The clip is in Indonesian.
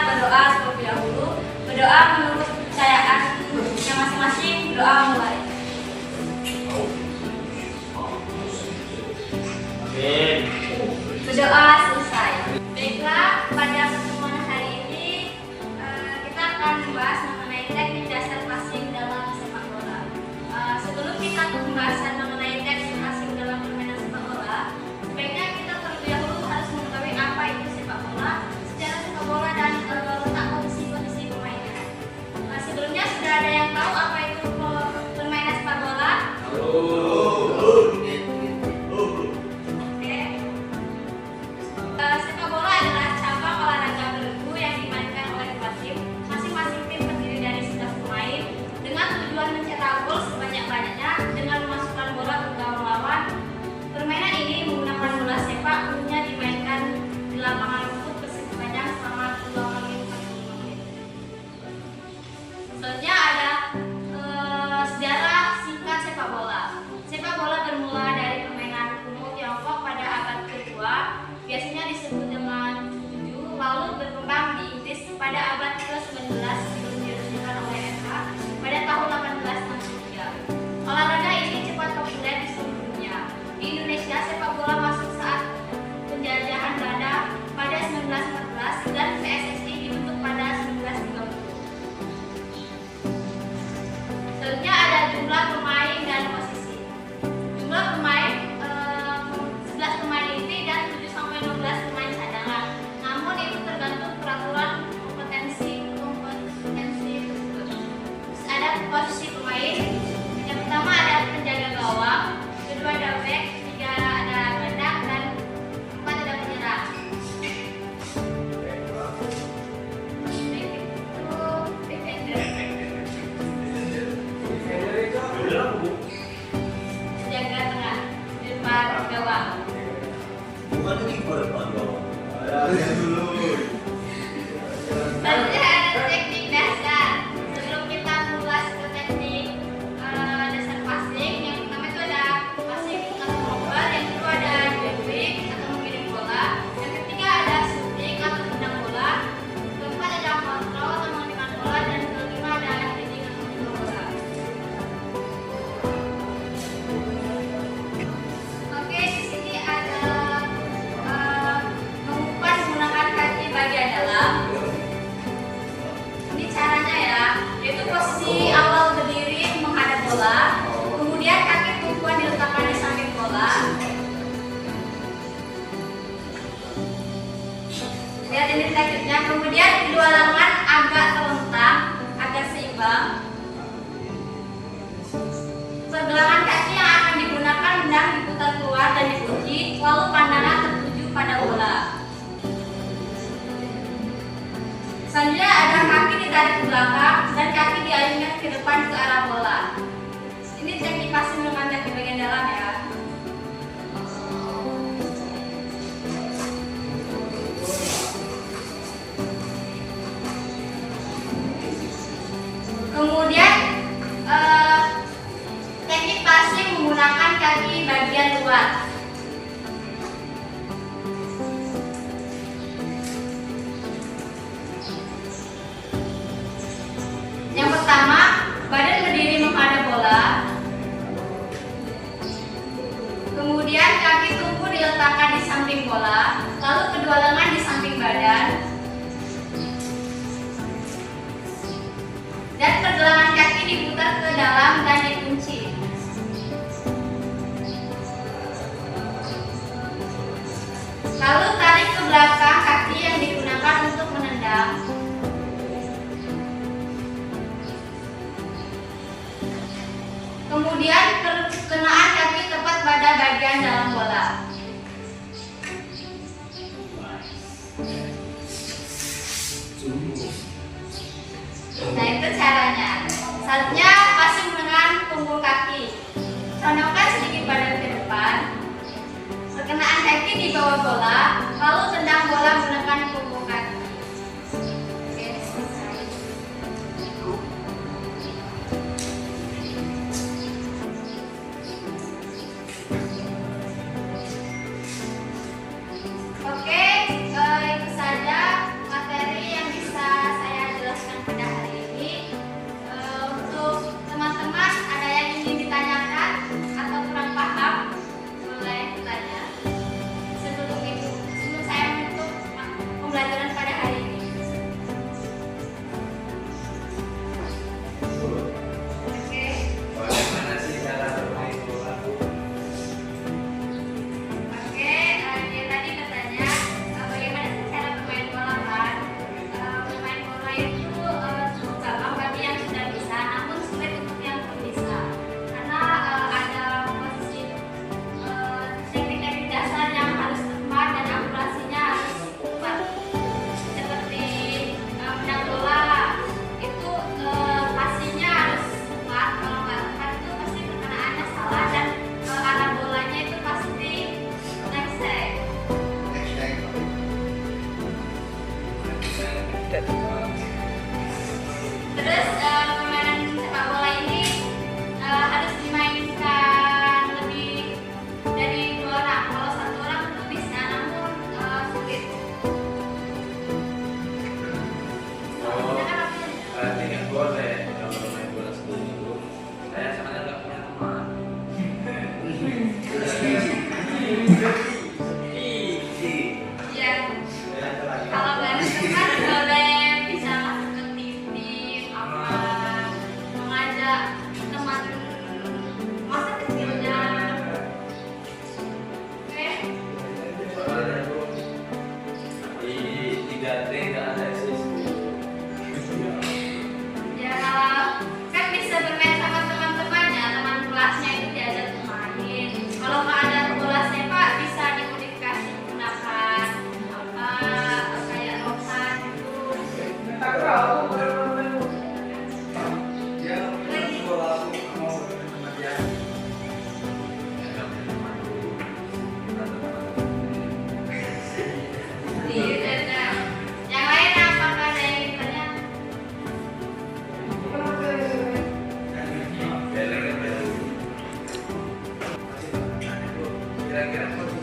berdoa terlebih dahulu. Berdoa menurut kepercayaan yang masing-masing. Berdoa mulai. Berdoa selesai. Baiklah, pada pertemuan hari ini kita akan membahas mengenai teknik dasar passing dalam sepak bola. Sebelum kita pembahasan mengenai teknik passing dalam permainan sepak bola, sebaiknya kita terlebih dahulu harus mengetahui apa itu sepak bola, sejarah sepak bola, dan letak posisi-posisi pemainnya. Sebelumnya sudah ada yang tahu apa itu permainan sepak bola? Sepak bola adalah cabang olahraga bergu yang dimainkan oleh dua tim. Masing-masing tim terdiri dari 11 pemain dengan tujuan mencetak gol sebanyak-banyaknya dengan memasukkan bola ke gawang lawan. Permainan ini menggunakan bola sepak, umumnya dimainkan di lapangan rumput bersepanjang selama 2 menit 45 menit. Selanjutnya ada sejarah singkat sepak bola. Sepak bola bermula dari permainan kuno Tiongkok pada abad kedua, biasanya disebut dengan judo, lalu berkembang di Inggris pada abad ke-19 sebelum diresmikan oleh FA pada tahun 1863. Olahraga ini cepat populer di seluruh dunia. Di Indonesia, sepak bola masuk saat penjajahan Belanda pada 1914 dan PSSI dibentuk pada 1930. Selanjutnya ada jumlah pemain dan posisi. Jumlah pemain 11 pemain inti dan 7-15 pemain cadangan. Namun itu tergantung peraturan kompetensi tersebut. Terus ada posisi pemain. Yang pertama ada penjaga gawang, kedua ada back, ketiga ada gelandang, dan keempat ada penyerang. Back itu defender. Penjaga tengah di depan gawang. Bukan kiper depan gawang. Selanjutnya ada teknik dasar. Sebelum kita mengulas ke teknik dasar passing, yang pertama itu ada passing atau ngoper, yang kedua ada dribbling atau mengirim bola, yang ketiga ada shooting atau tendang bola, keempat ada kontrol atau mengeluarkan bola, dan kelima ada heading atau memukul bola. Oke, di sini ada mengumpan menggunakan kaki bagian dalam. Ini caranya ya, yaitu posisi awal berdiri menghadap bola, kemudian kaki tumpuan diletakkan di samping bola. Lihat ini tekniknya, kemudian kedua lengan agak terlentang, agak seimbang. Pergelangan kaki yang akan digunakan benar diputar keluar dan dikunci, lalu pandangan tertuju pada bola. Selanjutnya ada kaki ditarik ke belakang dan kaki diayunkan ke depan ke arah bola. Ini teknik passing dengan kaki bagian dalam ya. Kemudian teknik passing menggunakan kaki bagian luar. Yang pertama, badan berdiri menghadap bola. Kemudian kaki tumpu diletakkan di samping bola, lalu kedua lengan di samping badan. Dan pergelangan kaki diputar ke dalam dan dikunci. Lalu tarik ke belakang kaki yang digunakan untuk menendang. Kemudian perkenaan kaki tepat pada bagian dalam bola. Nah, itu caranya. Selanjutnya passing dengan punggung kaki. Condongkan sedikit badan ke depan. Perkenaan kaki di bawah bola, lalu tendang bola menggunakan punggung kaki. Oke, selesai. Oke, itu saja materi yang bisa Kira-kira coach